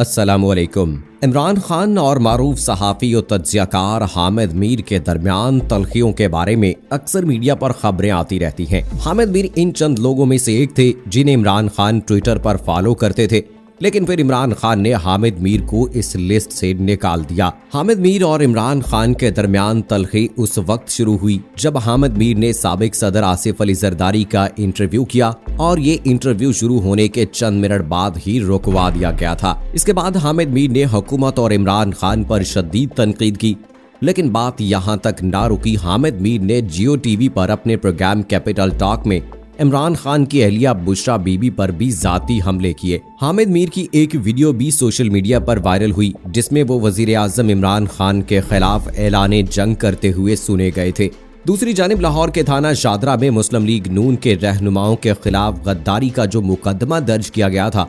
अस्सलामुअलैकुम। इमरान खान और मारूफ सहाफ़ी और तज्ज़ियाकार हामिद मीर के दरमियान तल्खियों के बारे में अक्सर मीडिया पर खबरें आती रहती हैं। हामिद मीर इन चंद लोगों में से एक थे जिन्हें इमरान खान ट्विटर पर फॉलो करते थे, लेकिन फिर इमरान खान ने हामिद मीर को इस लिस्ट से निकाल दिया। हामिद मीर और इमरान खान के दरमियान तल्खी उस वक्त शुरू हुई जब हामिद मीर ने साबिक सदर आसिफ अली जरदारी का इंटरव्यू किया और ये इंटरव्यू शुरू होने के चंद मिनट बाद ही रुकवा दिया गया था। इसके बाद हामिद मीर ने हुकूमत और इमरान खान पर शदीद तनकीद की, लेकिन बात यहाँ तक ना रुकी। हामिद मीर ने जियो टीवी पर अपने प्रोग्राम कैपिटल टॉक में इमरान खान की अहलिया बुशरा बीबी पर भी जाती हमले किए। हामिद मीर की एक वीडियो भी सोशल मीडिया पर वायरल हुई जिसमें वो वजीर आजम इमरान खान के खिलाफ ऐलाने जंग करते हुए सुने गए थे। दूसरी जानिब लाहौर के थाना शादरा में मुस्लिम लीग नून के रहनुमाओं के खिलाफ गद्दारी का जो मुकदमा दर्ज किया गया था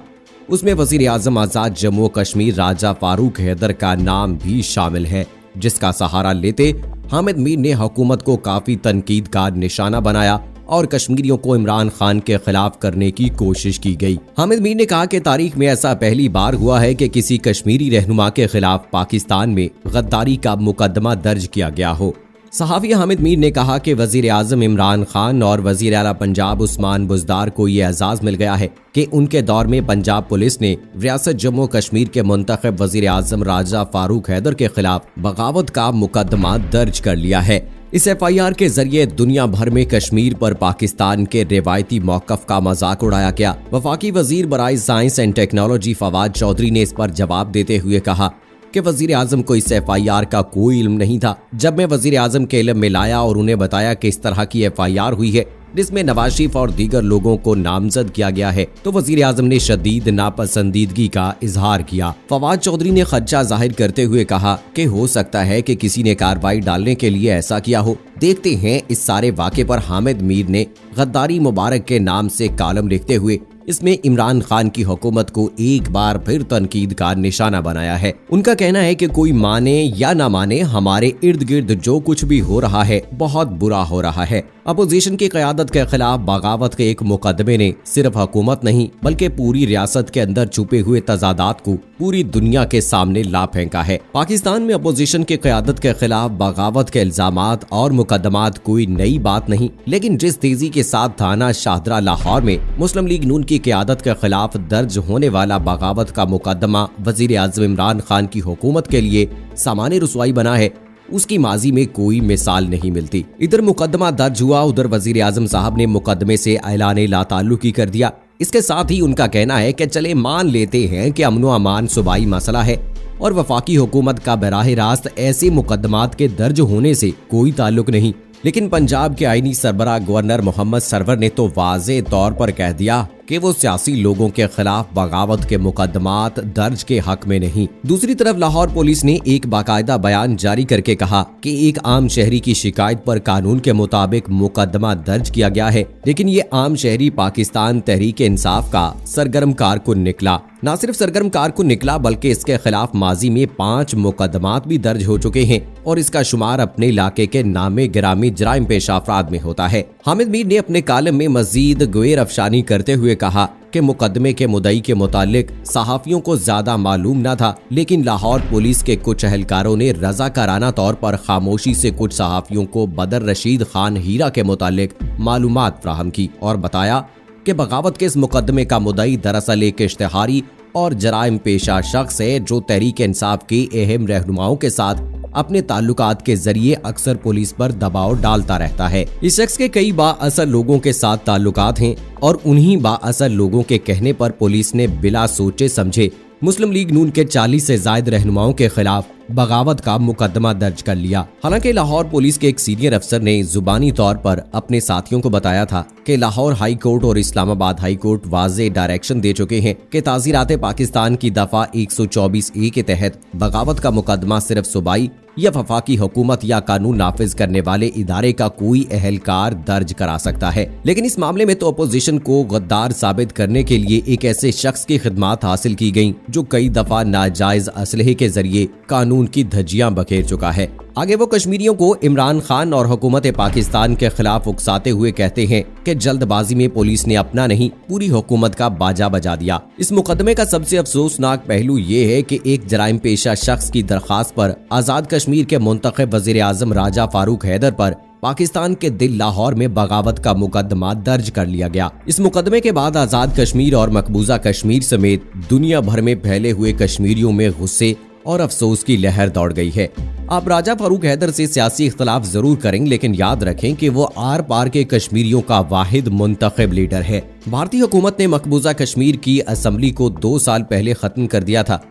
उसमें वजीर आजम आजाद जम्मू कश्मीर राजा फारूक हैदर का नाम भी शामिल है, जिसका सहारा लेते हामिद मीर ने हुकूमत को काफी तनकीद का निशाना बनाया और कश्मीरियों को इमरान खान के खिलाफ करने की कोशिश की गई। हामिद मीर ने कहा कि तारीख में ऐसा पहली बार हुआ है कि किसी कश्मीरी रहनुमा के खिलाफ पाकिस्तान में गद्दारी का मुकदमा दर्ज किया गया हो। सहाफ़ी हामिद मीर ने कहा कि वजीर आजम इमरान खान और वजीर आला पंजाब उस्मान बुज़दार को ये एजाज मिल गया है कि उनके दौर में पंजाब पुलिस ने रियासत जम्मू कश्मीर के मुंतखब वजीर आजम राजा फारूक हैदर के खिलाफ बगावत का मुकदमा दर्ज कर लिया है। इस FIR के जरिए दुनिया भर में कश्मीर पर पाकिस्तान के रिवायती मौक़िफ़ का मजाक उड़ाया गया। वफाकी वजीर बराए science and technology Fawad Chaudhry ने इस पर जवाब देते हुए कहा कि वजीर आजम को इस FIR का कोई इल्म नहीं था। जब मैं वजीर आजम के इल्म में लाया और उन्हें बताया कि इस तरह की FIR हुई है जिसमें नवाज शरीफ और दीगर लोगों को नामजद किया गया है, तो वजीर आजम ने शदीद नापसंदीदगी का इजहार किया। फवाद चौधरी ने खदशा जाहिर करते हुए कहा कि हो सकता है कि किसी ने कार्रवाई डालने के लिए ऐसा किया हो। देखते हैं इस सारे वाक़े पर हामिद मीर ने गद्दारी मुबारक के नाम से कॉलम लिखते हुए इसमें इमरान खान की हुकूमत को एक बार फिर तनकीद का निशाना बनाया है। उनका कहना है कि कोई माने या ना माने, हमारे इर्द गिर्द जो कुछ भी हो रहा है बहुत बुरा हो रहा है। अपोजिशन की क़यादत के खिलाफ बगावत के एक मुकदमे ने सिर्फ हुकूमत नहीं बल्कि पूरी रियासत के अंदर छुपे हुए तजादात को पूरी दुनिया के सामने ला फेंका है। पाकिस्तान में अपोजिशन की क़यादत के खिलाफ बगावत के इल्जामात और मुकदमात कोई नई बात नहीं, लेकिन जिस तेजी के साथ थाना शाहदरा लाहौर में मुस्लिम लीग नून की क़यादत के खिलाफ दर्ज होने वाला बगावत का मुकदमा वजीर आजम इमरान खान की हुकूमत के लिए सामान्य रुसवाई बना है, उसकी माजी में कोई मिसाल नहीं मिलती। इधर मुकदमा दर्ज हुआ, उधर वजीर आजम साहब ने मुकदमे से ऐलाने लाताल्लुकी कर दिया। इसके साथ ही उनका कहना है कि चले मान लेते हैं कि अमनो अमान सूबाई मसला है और वफाकी हुकूमत का बराह रास्त ऐसे मुकदमात के दर्ज होने से कोई ताल्लुक नहीं, लेकिन पंजाब के आईनी सरबराह गवर्नर मोहम्मद सरवर ने तो वाज़े तौर पर कह दिया कि वो सियासी लोगों के खिलाफ बगावत के मुकदमात दर्ज के हक में नहीं। दूसरी तरफ लाहौर पुलिस ने एक बाकायदा बयान जारी करके कहा कि एक आम शहरी की शिकायत पर कानून के मुताबिक मुकदमा दर्ज किया गया है, लेकिन ये आम शहरी पाकिस्तान तहरीक इंसाफ का सरगर्म कारकुन निकला। न सिर्फ सरगर्म कारकुन निकला बल्कि इसके खिलाफ माजी में 5 मुकदमात भी दर्ज हो चुके हैं और इसका शुमार अपने इलाके के नामे गिरामी जराइम पेशा अफराद में होता है। हामिद मीर ने अपने कालम में मजीद गैर अफशानी करते हुए कहा कि मुकदमे के मुद्दई के मुतालिक सहाफियों को ज्यादा मालूम न था, लेकिन लाहौर पुलिस के कुछ अहलकारों ने रजाकाराना तौर पर खामोशी से कुछ सहाफियों को बदर रशीद खान हीरा के मुतालिक मालूमात फ्राहम की और बताया कि बगावत के इस मुकदमे का मुद्दई दरअसल एक इश्तिहारी और जराइम पेशा शख्स है जो तहरीक इंसाफ के अहम रहनुमाओं के साथ अपने ताल्लुकात के जरिए अक्सर पुलिस पर दबाव डालता रहता है। इस शख्स के कई बाअसर लोगों के साथ ताल्लुकात हैं और उन्हीं बाअसर लोगों के कहने पर पुलिस ने बिला सोचे समझे मुस्लिम लीग नून के 40 से ज्यादा रहनुमाओं के खिलाफ बगावत का मुकदमा दर्ज कर लिया। हालांकि लाहौर पुलिस के एक सीनियर अफसर ने जुबानी तौर पर अपने साथियों को बताया था कि लाहौर हाई कोर्ट और इस्लामाबाद हाई कोर्ट वाज़े डायरेक्शन दे चुके हैं कि ताज़ीरात पाकिस्तान की दफा 124A के तहत बगावत का मुकदमा सिर्फ सूबाई यह वफाकी हुकूमत या कानून नाफिज करने वाले इदारे का कोई अहलकार दर्ज करा सकता है। लेकिन इस मामले में तो अपोजिशन को गद्दार साबित करने के लिए एक ऐसे शख्स की खिदमत हासिल की गई जो कई दफा नाजायज असलहे के जरिए कानून की धज्जियां बखेर चुका है। आगे वो कश्मीरियों को इमरान खान और हुकूमत पाकिस्तान के खिलाफ उकसाते हुए कहते हैं कि जल्दबाजी में पुलिस ने अपना नहीं पूरी हुकूमत का बाजा बजा दिया। इस मुकदमे का सबसे अफसोसनाक पहलू ये है कि एक जराइम पेशा शख्स की दरखास्त पर आजाद कश्मीर के मुंतखब वजीर आजम राजा फारूक हैदर पर पाकिस्तान के दिल लाहौर में बगावत का मुकदमा दर्ज कर लिया गया। इस मुकदमे के बाद आजाद कश्मीर और मकबूजा कश्मीर समेत दुनिया भर में फैले हुए कश्मीरियों में गुस्से और अफसोस की लहर दौड़ गई है। आप राजा फारूक हैदर से सियासी इख्तलाफ जरूर करें, लेकिन याद रखें कि वो आर पार के कश्मीरियों का वाहिद मुंतखब लीडर है। भारतीय हुकूमत ने मकबूजा कश्मीर की असम्बली को 2 साल पहले खत्म कर दिया था।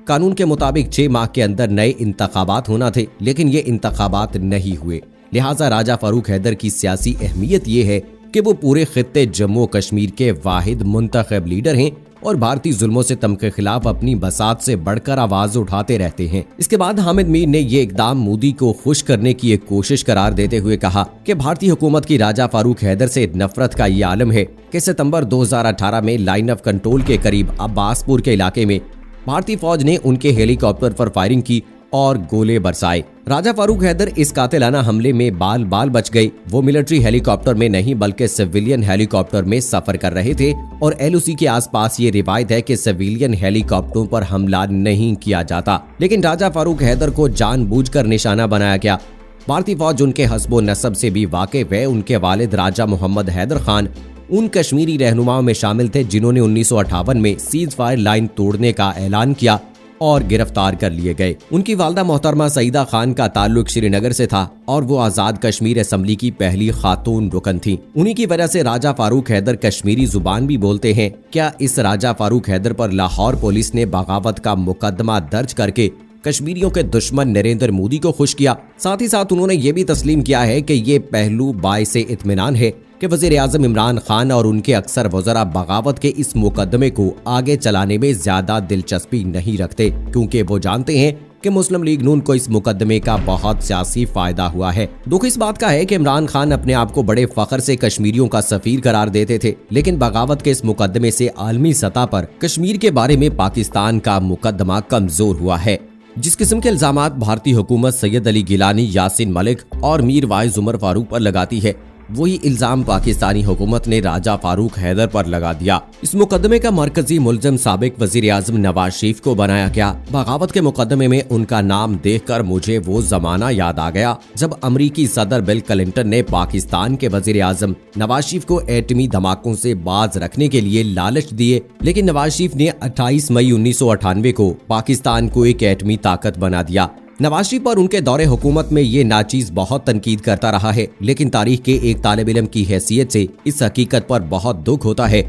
कानून के मुताबिक 6 माह के अंदर नए इंतखाबात होना थे, लेकिन ये इंतखाबात नहीं हुए। लिहाजा राजा फारूक हैदर की सियासी अहमियत ये है कि वो पूरे खित्ते जम्मू कश्मीर के वाहिद मुंतखब लीडर हैं और भारतीय जुल्मों से तम के खिलाफ अपनी बसात से बढ़कर आवाज उठाते रहते हैं। इसके बाद हामिद मीर ने ये इकदाम मोदी को खुश करने की एक कोशिश करार देते हुए कहा कि भारतीय हुकूमत की राजा फारूक हैदर से नफरत का ये आलम है कि सितंबर 2018 में लाइन ऑफ कंट्रोल के करीब अब्बासपुर के इलाके में भारतीय फौज ने उनके हेलीकॉप्टर पर फायरिंग की और गोले बरसाए। राजा फारूक हैदर इस कातिलाना हमले में बाल बाल बच गए। वो मिलिट्री हेलीकॉप्टर में नहीं बल्कि सिविलियन हेलीकॉप्टर में सफर कर रहे थे और एलओसी के आसपास ये रिवायत है कि सिविलियन हेलीकॉप्टरों पर हमला नहीं किया जाता, लेकिन राजा फारूक हैदर को जानबूझकर निशाना बनाया गया। भारतीय फौज उनके हस्बो नसब से भी वाकिफ है। उनके वालिद राजा मोहम्मद हैदर खान उन कश्मीरी रहनुमाओं में शामिल थे जिन्होंने 1958 में सीज फायर लाइन तोड़ने का ऐलान किया और गिरफ्तार कर लिए गए। उनकी वालदा मोहतरमा सईदा खान का ताल्लुक श्रीनगर से था और वो आजाद कश्मीर असेंबली की पहली खातून रुकन थी। उन्हीं की वजह से राजा फारूक हैदर कश्मीरी जुबान भी बोलते हैं। क्या इस राजा फारूक हैदर पर लाहौर पुलिस ने बगावत का मुकदमा दर्ज करके कश्मीरियों के दुश्मन नरेंद्र मोदी को खुश किया? साथ ही साथ उन्होंने ये भी तस्लीम किया है कि ये पहलू बाइसे इत्मीनान है कि वजीर आजम इमरान खान और उनके अक्सर वज़रा बगावत के इस मुकदमे को आगे चलाने में ज्यादा दिलचस्पी नहीं रखते, क्योंकि वो जानते हैं कि मुस्लिम लीग नून को इस मुकदमे का बहुत सियासी फायदा हुआ है। दुख इस बात का है कि इमरान खान अपने आप को बड़े फख्र से कश्मीरियों का सफीर करार देते थे, लेकिन बगावत के इस मुकदमे से आलमी सतह पर कश्मीर के बारे में पाकिस्तान का मुकदमा कमजोर हुआ है। जिस किस्म के इल्जामात भारतीय हुकूमत सैयद अली गिलानी, यासीन मलिक और मीर वाइज उमर फारूक पर लगाती है, वही इल्जाम पाकिस्तानी हुकूमत ने राजा फारूक हैदर पर लगा दिया। इस मुकदमे का मरकजी मुलजम साबिक वजीर आजम नवाज शरीफ को बनाया गया। बगावत के मुकदमे में उनका नाम देखकर मुझे वो जमाना याद आ गया जब अमरीकी सदर बिल क्लिंटन ने पाकिस्तान के वजीर आजम नवाज शरीफ को एटमी धमाकों से बाज रखने के लिए लालच दिए, लेकिन नवाज शरीफ ने 28 मई 1998 को पाकिस्तान को एक एटमी ताकत बना दिया। नवाज शरीफ पर उनके दौरे हुकूमत में ये नाचीज बहुत तनकीद करता रहा है, लेकिन तारीख के एक तालिब इल्म की हैसियत से इस हकीकत पर बहुत दुख होता है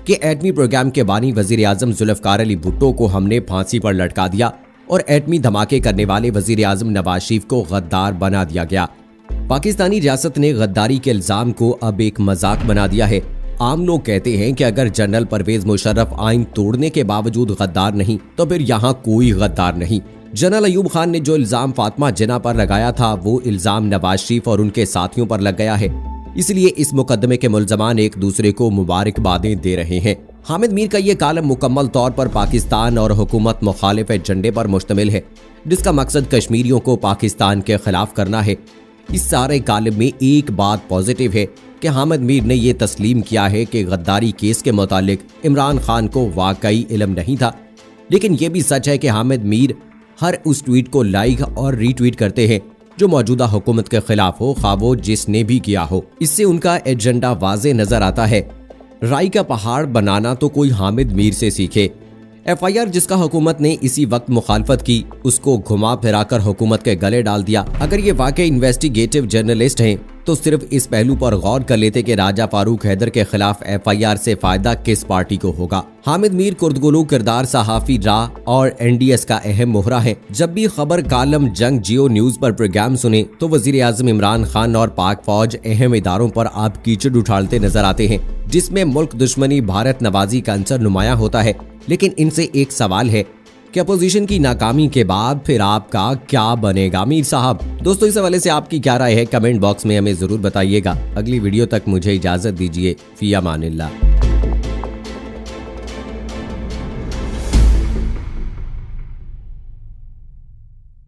कि एटमी प्रोग्राम के बानी वजीर आजम जुल्फकार अली भुट्टो को हमने फांसी पर लटका दिया और एटमी धमाके करने वाले वजीर आजम नवाज शरीफ को गद्दार बना दिया गया। पाकिस्तानी रियासत ने गद्दारी के इल्जाम को अब एक मजाक बना दिया है। आम लोग कहते हैं कि अगर जनरल परवेज मुशर्रफ आइन तोड़ने के बावजूद गद्दार नहीं तो फिर यहाँ कोई गद्दार नहीं। जनरल अयूब खान ने जो इल्जाम फातिमा जिन्ना पर लगाया था वो इल्जाम नवाज शरीफ और उनके साथियों पर लग गया है। इसलिए इस मुकदमे के मुलजमान एक दूसरे को मुबारकबादें दे रहे हैं। हामिद मीर का ये कालम मुकम्मल तौर पर पाकिस्तान और हुकूमत मुखालिफ एजेंडे पर मुश्तमिल है, जिसका मकसद कश्मीरियों को पाकिस्तान के खिलाफ करना है। इस सारे कालम में एक बात पॉजिटिव है कि हामिद मीर ने यह तस्लीम किया है कि गद्दारी केस के मुतालिक इमरान खान को वाकई इल्म नहीं था, लेकिन यह भी सच है कि हामिद मीर हर उस ट्वीट को लाइक और रीट्वीट करते हैं जो मौजूदा हुकूमत के खिलाफ हो, खा वो जिसने भी किया हो। इससे उनका एजेंडा वाजे नजर आता है। राई का पहाड़ बनाना तो कोई हामिद मीर से सीखे। FIR जिसका हुकूमत ने इसी वक्त मुखालफत की, उसको घुमा फिराकर हुकूमत के गले डाल दिया। अगर ये वाकई इन्वेस्टिगेटिव जर्नलिस्ट हैं तो सिर्फ इस पहलू पर गौर कर लेते कि राजा फारूक हैदर के खिलाफ FIR से फायदा किस पार्टी को होगा। हामिद मीर कुर्दगुलू किरदार सहाफी राह और NDS का अहम मोहरा है। जब भी खबर कालम जंग जियो न्यूज पर प्रोग्राम सुने तो वजीर आजम इमरान खान और पाक फौज अहम इदारों पर आप कीचड़ उछालते नजर आते हैं, जिसमें मुल्क दुश्मनी भारत नवाजी का अंसर नुमाया होता है। लेकिन इनसे एक सवाल है कि अपोजिशन की नाकामी के बाद फिर आपका क्या बनेगा मीर साहब। दोस्तों, इस हवाले से आपकी क्या राय है कमेंट बॉक्स में हमें जरूर बताइएगा। अगली वीडियो तक मुझे इजाजत दीजिए। फी अमानिल्लाह।